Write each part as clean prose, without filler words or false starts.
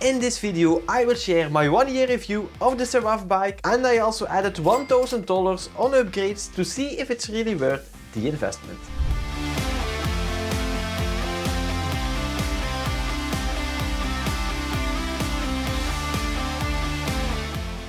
In this video I will share my 1-year review of the Seraph bike, and I also added $1,000 on upgrades to see if it's really worth the investment.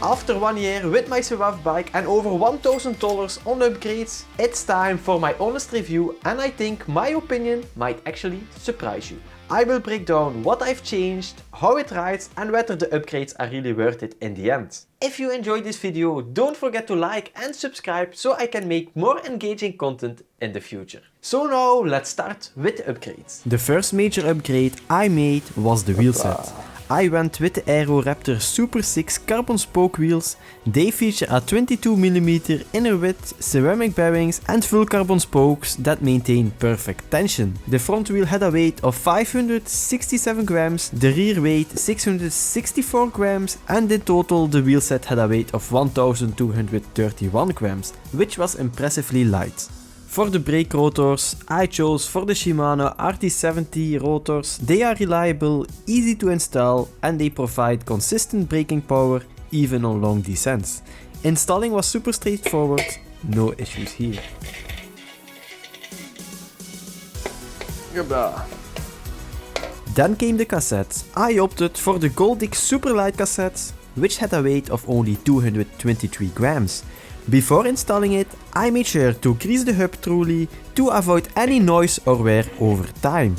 After 1 year with my Seraph bike and over $1,000 on upgrades, it's time for my honest review, and I think my opinion might actually surprise you. I will break down what I've changed, how it rides, and whether the upgrades are really worth it in the end. If you enjoyed this video, don't forget to like and subscribe so I can make more engaging content in the future. So now let's start with the upgrades. The first major upgrade I made was the wheelset. I went with the AeroRaptor Super 6 carbon spoke wheels. They feature a 22mm inner width, ceramic bearings and full carbon spokes that maintain perfect tension. The front wheel had a weight of 567 grams, the rear weight 664 grams, and in total the wheelset had a weight of 1231 grams, which was impressively light. For the brake rotors, I chose for the Shimano RT70 rotors. They are reliable, easy to install, and they provide consistent braking power even on long descents. Installing was super straightforward, no issues here. Then came the cassettes. I opted for the Goldic Superlight cassettes, which had a weight of only 223 grams. Before installing it, I made sure to grease the hub thoroughly to avoid any noise or wear over time.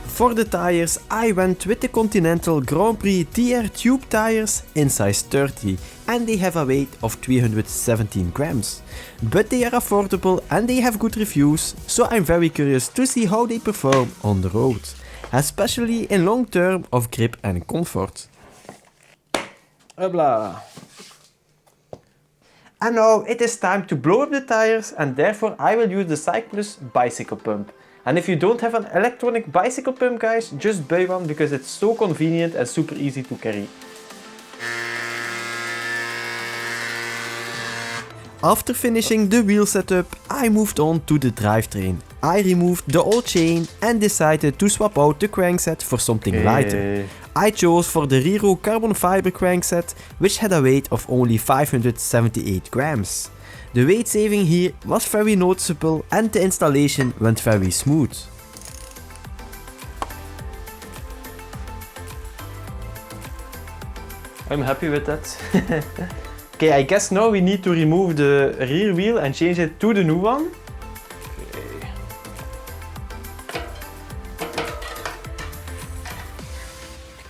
For the tires, I went with the Continental Grand Prix TR Tube tires in size 30, and they have a weight of 317 grams. But they are affordable and they have good reviews, so I'm very curious to see how they perform on the road, especially in long term of grip and comfort. Hopla. And now it is time to blow up the tires, and therefore I will use the Cyclus bicycle pump. And if you don't have an electronic bicycle pump, guys, just buy one because it's so convenient and super easy to carry. After finishing the wheel setup, I moved on to the drivetrain. I removed the old chain and decided to swap out the crankset for something lighter. I chose for the Riro carbon fiber crankset, which had a weight of only 578 grams. The weight saving here was very noticeable and the installation went very smooth. I'm happy with that. Okay, I guess now we need to remove the rear wheel and change it to the new one.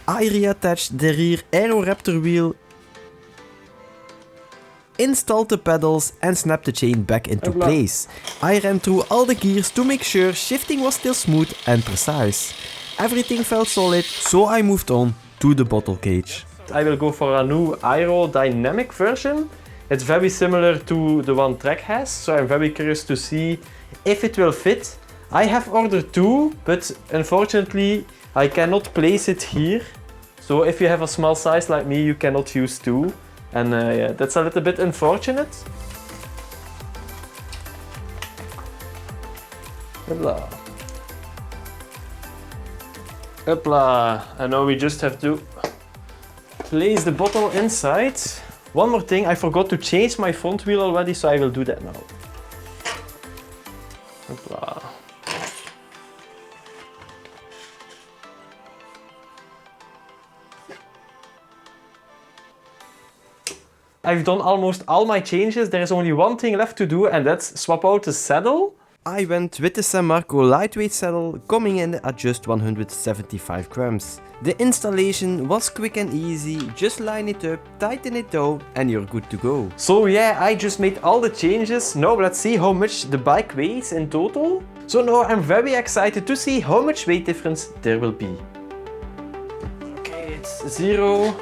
I reattached the rear AeroRaptor wheel, installed the pedals and snapped the chain back into place. I ran through all the gears to make sure shifting was still smooth and precise. Everything felt solid, so I moved on to the bottle cage. I will go for a new aerodynamic version. It's very similar to the one Trek has, so I'm very curious to see if it will fit. I have ordered two, but unfortunately I cannot place it here. So if you have a small size like me, you cannot use two. And yeah, that's a little bit unfortunate. Hopla. Hopla. And now we just have to place the bottle inside. One more thing, I forgot to change my front wheel already, so I will do that now. Hopla. I've done almost all my changes. There is only one thing left to do, and that's swap out the saddle. I went with the San Marco lightweight saddle, coming in at just 175 grams. The installation was quick and easy, just line it up, tighten it down and you're good to go. So yeah, I just made all the changes. Now let's see how much the bike weighs in total. So now I'm very excited to see how much weight difference there will be. Okay, it's 0.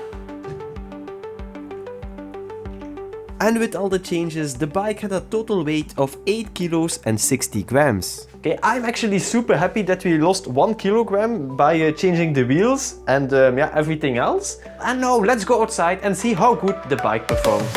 And with all the changes, the bike had a total weight of 8 kilos and 60 grams. Okay, I'm actually super happy that we lost 1 kilogram by changing the wheels and yeah, everything else. And now let's go outside and see how good the bike performs.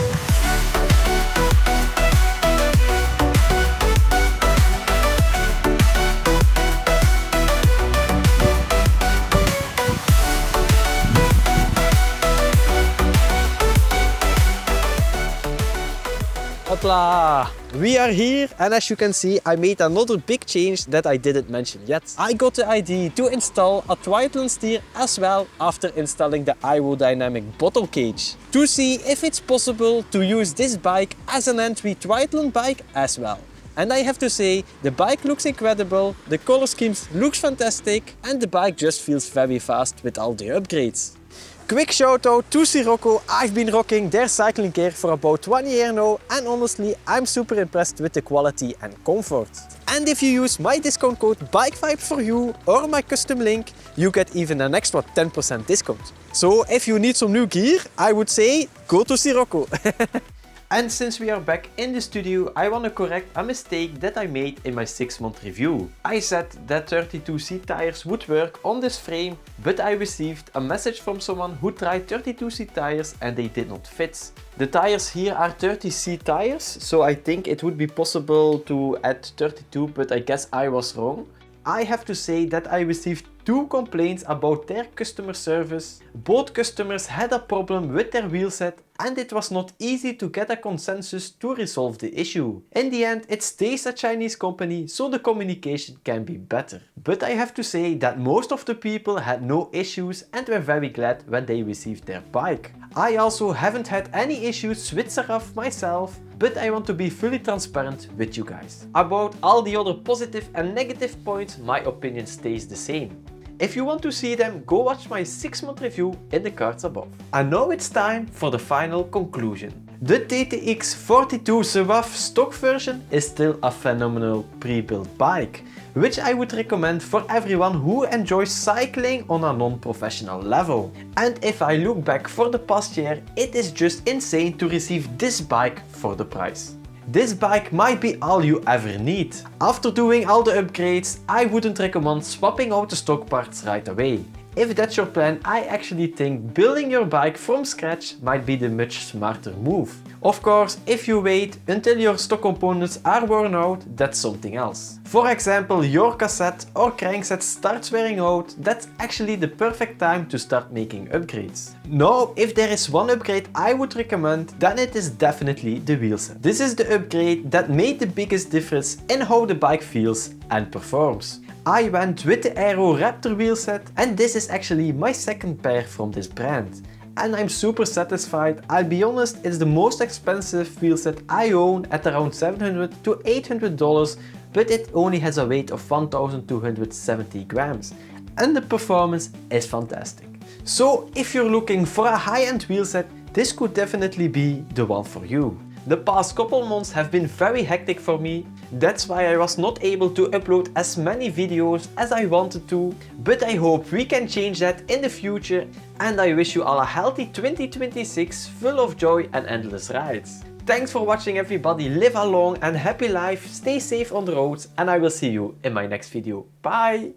Hopla! We are here, and as you can see, I made another big change that I didn't mention yet. I got the idea to install a triathlon steer as well after installing the aerodynamic bottle cage, to see if it's possible to use this bike as an entry triathlon bike as well. And I have to say, the bike looks incredible, the color scheme looks fantastic, and the bike just feels very fast with all the upgrades. Quick shout out to Sirocco. I've been rocking their cycling gear for about 1 year now, and honestly I'm super impressed with the quality and comfort. And if you use my discount code BikeVibes4you or my custom link, you get even an extra 10% discount. So if you need some new gear, I would say go to Sirocco. And since we are back in the studio, I want to correct a mistake that I made in my 6-month review. I said that 32C tires would work on this frame, but I received a message from someone who tried 32C tires and they did not fit. The tires here are 30C tires, so I think it would be possible to add 32, but I guess I was wrong. I have to say that I received 2 complaints about their customer service. Both customers had a problem with their wheelset and it was not easy to get a consensus to resolve the issue. In the end, it stays a Chinese company, so the communication can be better. But I have to say that most of the people had no issues and were very glad when they received their bike. I also haven't had any issues with Seraph myself, but I want to be fully transparent with you guys. About all the other positive and negative points, my opinion stays the same. If you want to see them, go watch my 6-month review in the cards above. And now it's time for the final conclusion. The TTX-42 Seraph stock version is still a phenomenal pre-built bike, which I would recommend for everyone who enjoys cycling on a non-professional level. And if I look back for the past year, it is just insane to receive this bike for the price. This bike might be all you ever need. After doing all the upgrades, I wouldn't recommend swapping out the stock parts right away. If that's your plan, I actually think building your bike from scratch might be the much smarter move. Of course, if you wait until your stock components are worn out, that's something else. For example, your cassette or crankset starts wearing out, that's actually the perfect time to start making upgrades. Now, if there is one upgrade I would recommend, then it is definitely the wheelset. This is the upgrade that made the biggest difference in how the bike feels and performs. I went with the Aero Raptor wheelset, and this is actually my second pair from this brand. And I'm super satisfied. I'll be honest, it's the most expensive wheelset I own at around $700 to $800, but it only has a weight of 1270 grams. And the performance is fantastic. So if you're looking for a high-end wheelset, this could definitely be the one for you. The past couple months have been very hectic for me. That's why I was not able to upload as many videos as I wanted to, but I hope we can change that in the future, and I wish you all a healthy 2026 full of joy and endless rides. Thanks for watching everybody, live a long and happy life, stay safe on the roads, and I will see you in my next video. Bye!